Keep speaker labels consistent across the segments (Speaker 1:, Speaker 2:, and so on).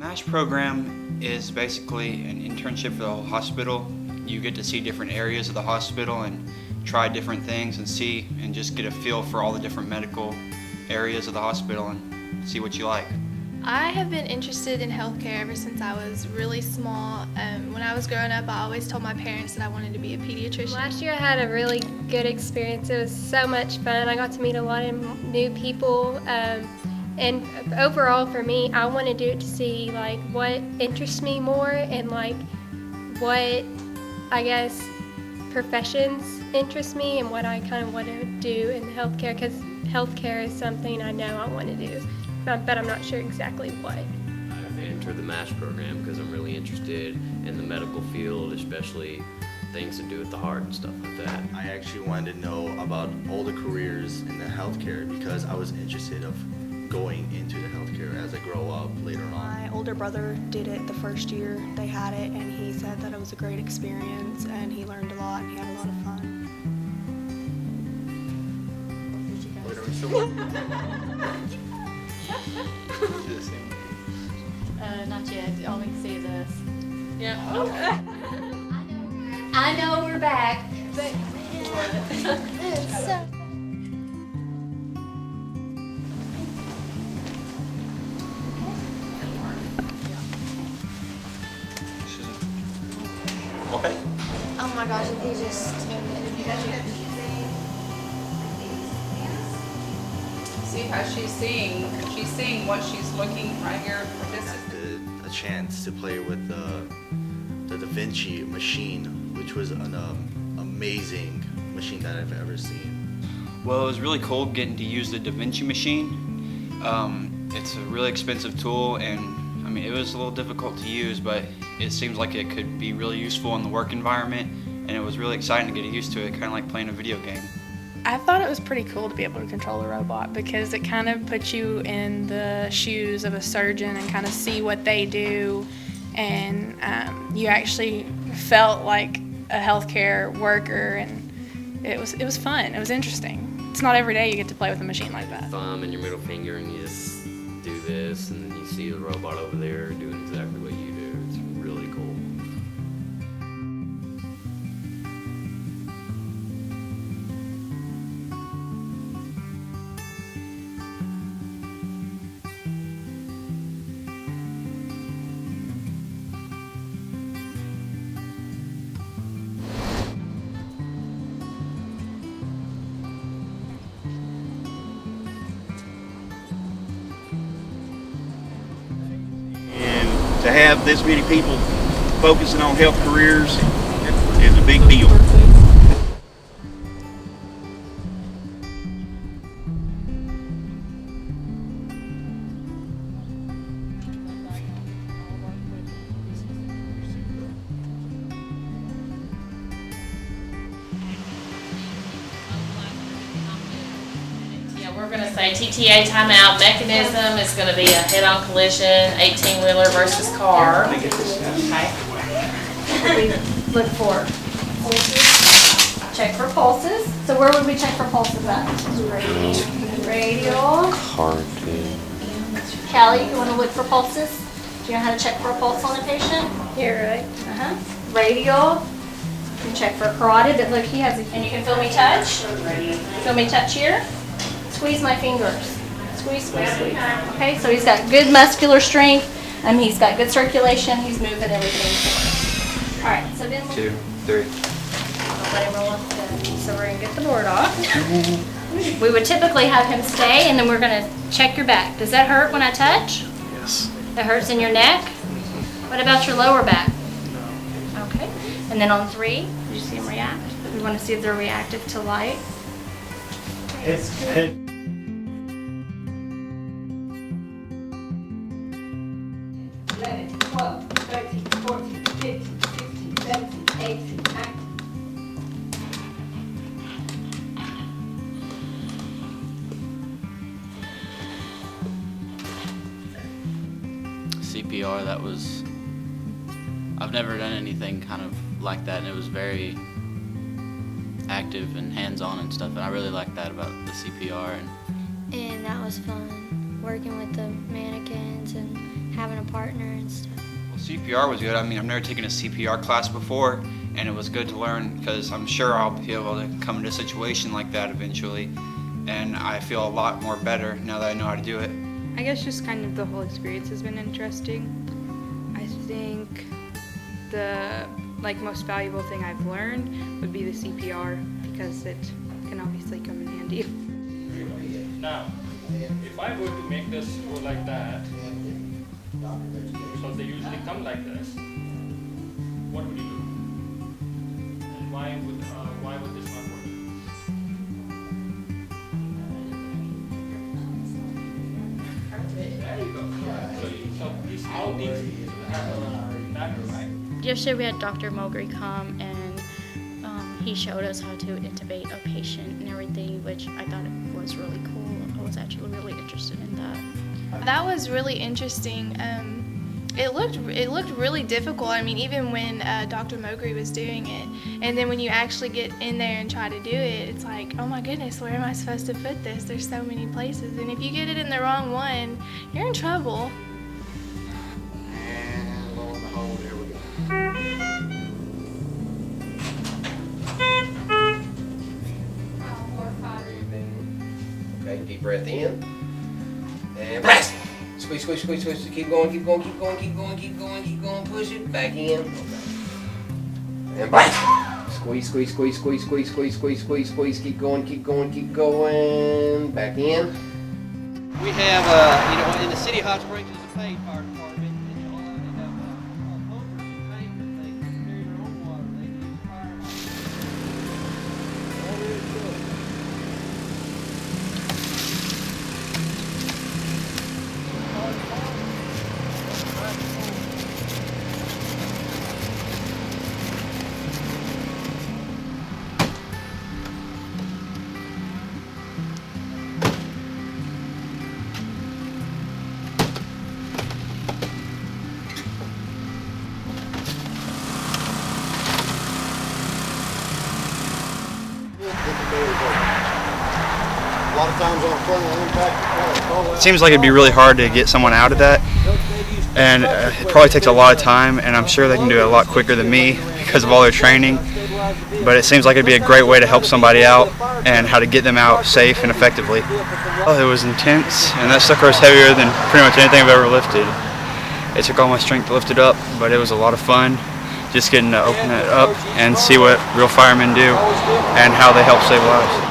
Speaker 1: MASH program is basically an internship for the whole hospital. You get to see different areas of the hospital and try different things and see and just get a feel for all the different medical areas of the hospital and see what you like.
Speaker 2: I have been interested in healthcare ever since I was really small. When I was growing up, I always told my parents that I wanted to be a pediatrician.
Speaker 3: Last year I had a really good experience. It was so much fun. I got to meet a lot of new people. And overall for me, I want to do it to see like what interests me more and like what I guess professions interest me and what I kind of want to do in healthcare, because healthcare is something I know I want to do, but I'm not sure exactly what.
Speaker 4: I've entered the MASH program because I'm really interested in the medical field, especially things to do with the heart and stuff like that.
Speaker 5: I actually wanted to know about all the careers in the healthcare because I was interested of going into the healthcare as I grow up later on.
Speaker 6: My older brother did it the first year they had it, and he said that it was a great experience and he learned a lot and he had a lot of fun.
Speaker 7: Not yet. All we can see is us. Yeah. Okay. I know we're back. But
Speaker 1: Okay.
Speaker 7: oh my gosh, he just
Speaker 8: See how she's seeing. She's seeing what she's looking right here. This is
Speaker 5: A chance to play with the Da Vinci machine, which was an amazing machine that I've ever seen.
Speaker 1: Well, it was really cool getting to use the Da Vinci machine. It's a really expensive tool, and I mean it was a little difficult to use, but it seems like it could be really useful in the work environment, and it was really exciting to get used to it, kind of like playing a video game.
Speaker 9: I thought it was pretty cool to be able to control a robot because it kind of puts you in the shoes of a surgeon and kind of see what they do, and you actually felt like a healthcare worker, and it was fun. It was interesting. It's not every day you get to play with a machine like that.
Speaker 4: Thumb and your middle finger, and you just do this, and then you see the robot over there doing exactly what you do. It's really cool.
Speaker 10: To have this many people focusing on health careers is a big deal.
Speaker 11: We're going to say TTA timeout mechanism is going to be a head-on collision, 18-wheeler versus car. Okay. We look for pulses. Check for pulses. So where would we check for pulses at? Radial.
Speaker 4: Cardiac.
Speaker 11: Callie, you want to look for pulses? Do you know how to check for a pulse on a patient?
Speaker 3: You're right.
Speaker 11: Radial. You can check for carotid, but look, he has a, and you can feel me touch. Feel me touch here. Squeeze my fingers. Squeeze, squeeze, squeeze. Okay, so he's got good muscular strength. He's got good circulation. He's moving everything forward. All right, so then
Speaker 1: 2, 3.
Speaker 11: I'll let him roll off the, so we're going to get the board off. We would typically have him stay, and then we're going to check your back. Does that hurt when I touch?
Speaker 1: Yes.
Speaker 11: That hurts in your neck? What about your lower back? No. Okay. And then on 3, did you see him react? We want to see if they're reactive to light.
Speaker 10: Head.
Speaker 7: 11, 12, 13, 14, 15, 16, 17, 18, 19.
Speaker 1: CPR, that was, I've never done anything kind of like that, and it was very active and hands-on and stuff, and I really liked that about the CPR.
Speaker 12: And that was fun. working with the mannequins and having a partner and stuff.
Speaker 1: Well, CPR was good. I mean, I've never taken a CPR class before, and it was good to learn because I'm sure I'll be able to come into a situation like that eventually, and I feel a lot more better now that I know how to do it.
Speaker 13: I guess just kind of the whole experience has been interesting. I think the most valuable thing I've learned would be the CPR because it can obviously come in handy.
Speaker 14: Now, if I were to make this go like that, so they usually come like this, what would you do? And why would this not work? There you go. So all these matter, right?
Speaker 15: Yesterday we had Dr. Mulgrew come and he showed us how to intubate a patient and everything, which I thought it was really cool. I was actually really interested in that.
Speaker 2: That was really interesting. It looked really difficult. I mean, even when Dr. Mulgrew was doing it, and then when you actually get in there and try to do it, it's like, oh my goodness, where am I supposed to put this? There's so many places, and if you get it in the wrong one, you're in trouble.
Speaker 16: And lo and behold, here we go.
Speaker 17: Okay, deep breath in. And blast! Squeeze, squeeze, squeeze, squeeze. Keep going, keep going, keep going, keep going, keep going, keep going. Push it back in. And blast! Squeeze, squeeze, squeeze, squeeze, squeeze, squeeze, squeeze, squeeze, squeeze. Keep going, keep going, keep going. Back in.
Speaker 18: We have, in the city of Hot Springs, there's a paid fire department. And all they have pumpers and tankers. They carry their own water. They use fire
Speaker 16: A lot of times on frontal impact,
Speaker 1: It seems like it'd be really hard to get someone out of that, and it probably takes a lot of time, and I'm sure they can do it a lot quicker than me because of all their training, but it seems like it'd be a great way to help somebody out and how to get them out safe and effectively. Oh, it was intense, and that sucker was heavier than pretty much anything I've ever lifted. It took all my strength to lift it up, but it was a lot of fun just getting to open it up and see what real firemen do and how they help save lives.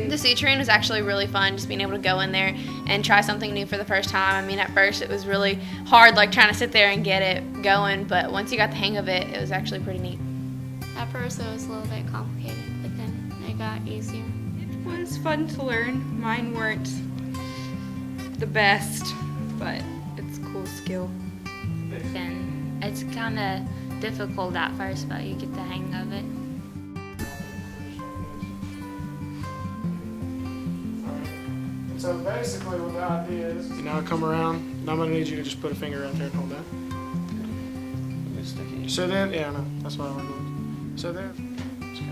Speaker 19: The sea train was actually really fun, just being able to go in there and try something new for the first time. I mean, at first it was really hard, like trying to sit there and get it going, but once you got the hang of it, it was actually pretty neat.
Speaker 12: At first it was a little bit complicated, but then it got easier.
Speaker 13: It was fun to learn. Mine weren't the best, but it's a cool skill.
Speaker 15: And it's kind of difficult at first, but you get the hang of it.
Speaker 20: So basically what the idea is, now come around, and I'm going to need you to just put a finger right there and hold that. So then, yeah, I know, that's what I want to do. So then, just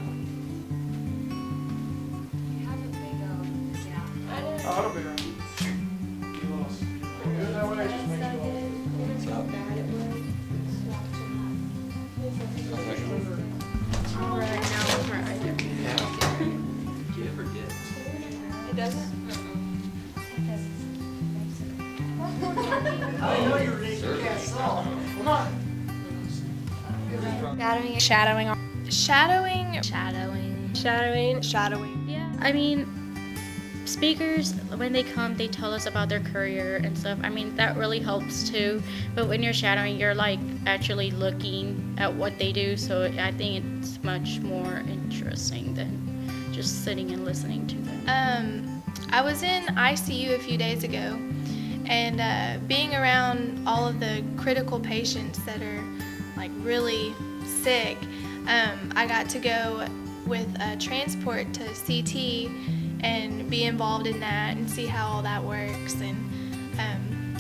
Speaker 20: oh, it'll be right. You lost. Do it that way, just make it
Speaker 2: It doesn't?
Speaker 16: I know you were neat, you can't sell. Come on.
Speaker 3: Shadowing.
Speaker 15: Yeah. I mean, speakers, when they come, they tell us about their career and stuff. I mean, that really helps too. But when you're shadowing, you're like actually looking at what they do. So I think it's much more interesting than just sitting and listening to them.
Speaker 2: I was in ICU a few days ago, and being around all of the critical patients that are like really sick, I got to go with a transport to CT and be involved in that and see how all that works. And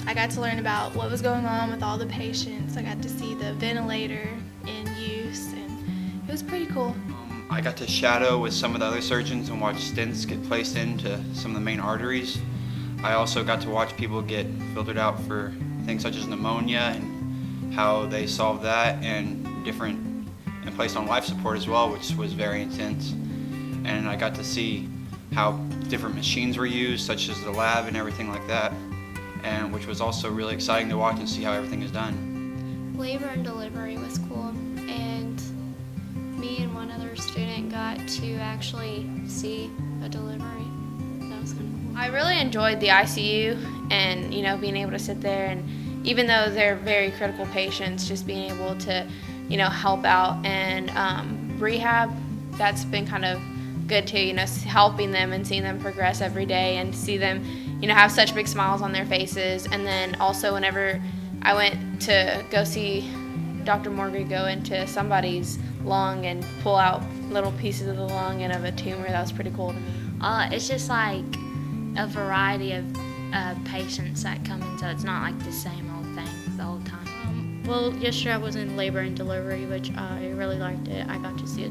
Speaker 2: I got to learn about what was going on with all the patients. I got to see the ventilator in use, and it was pretty cool.
Speaker 1: I got to shadow with some of the other surgeons and watch stents get placed into some of the main arteries. I also got to watch people get filtered out for things such as pneumonia and how they solved that, and placed on life support as well, which was very intense. And I got to see how different machines were used, such as the lab and everything like that, and which was also really exciting to watch and see how everything is done.
Speaker 12: Labor and delivery was cool, and me and one other student got to actually see a delivery. That was kind of cool.
Speaker 19: I really enjoyed the ICU and, you know, being able to sit there, and even though they're very critical patients, just being able to, you know, help out. And rehab, that's been kind of good too, you know, helping them and seeing them progress every day and see them, you know, have such big smiles on their faces. And then also whenever I went to go see Dr. Morgan go into somebody's lung and pull out little pieces of the lung and of a tumor, that was pretty cool to me.
Speaker 15: It's just like a variety of patients that come in, so it's not like the same old thing the whole time. Well, yesterday I was in labor and delivery, which I really liked it. I got to see a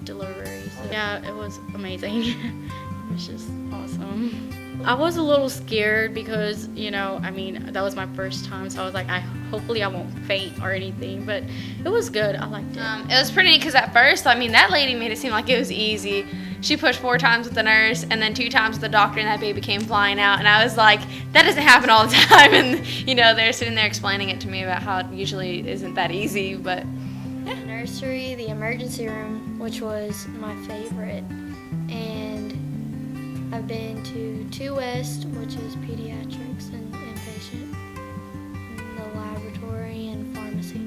Speaker 15: delivery. So yeah, it was amazing. It was just awesome. I was a little scared because, you know, I mean, that was my first time, so I was like, hopefully I won't faint or anything, but it was good. I liked it.
Speaker 19: It was pretty neat because at first, I mean, that lady made it seem like it was easy. She pushed 4 times with the nurse and then 2 times with the doctor, and that baby came flying out. And I was like, that doesn't happen all the time. And, you know, they're sitting there explaining it to me about how it usually isn't that easy, but
Speaker 12: yeah. Nursery, the emergency room, which was my favorite. And I've been to 2 West, which is pediatrics and inpatient, and the laboratory and pharmacy.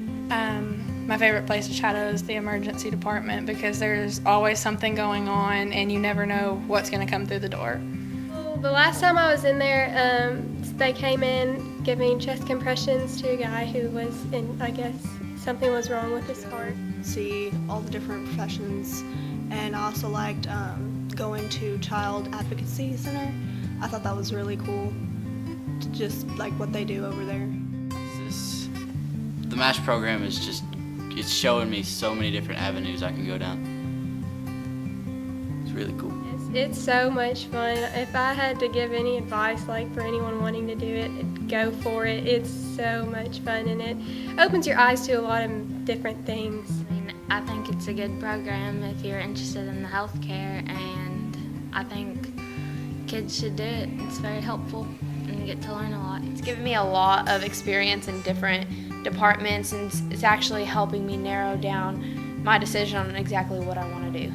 Speaker 9: My favorite place to shadow is the emergency department because there's always something going on and you never know what's going to come through the door.
Speaker 3: Well, the last time I was in there, they came in giving chest compressions to a guy who was in, I guess, something was wrong with his heart.
Speaker 6: See all the different professions, and I also liked going to Child Advocacy Center. I thought that was really cool, just like what they do over there.
Speaker 21: The MASH program is just, it's showing me so many different avenues I can go down. It's really cool.
Speaker 3: It's so much fun. If I had to give any advice, like for anyone wanting to do it, go for it. It's so much fun, and it opens your eyes to a lot of different things.
Speaker 15: I mean, I think it's a good program if you're interested in the healthcare, and I think kids should do it. It's very helpful, and you get to learn a lot.
Speaker 19: it's given me a lot of experience in different departments, and it's actually helping me narrow down my decision on exactly what I want to do.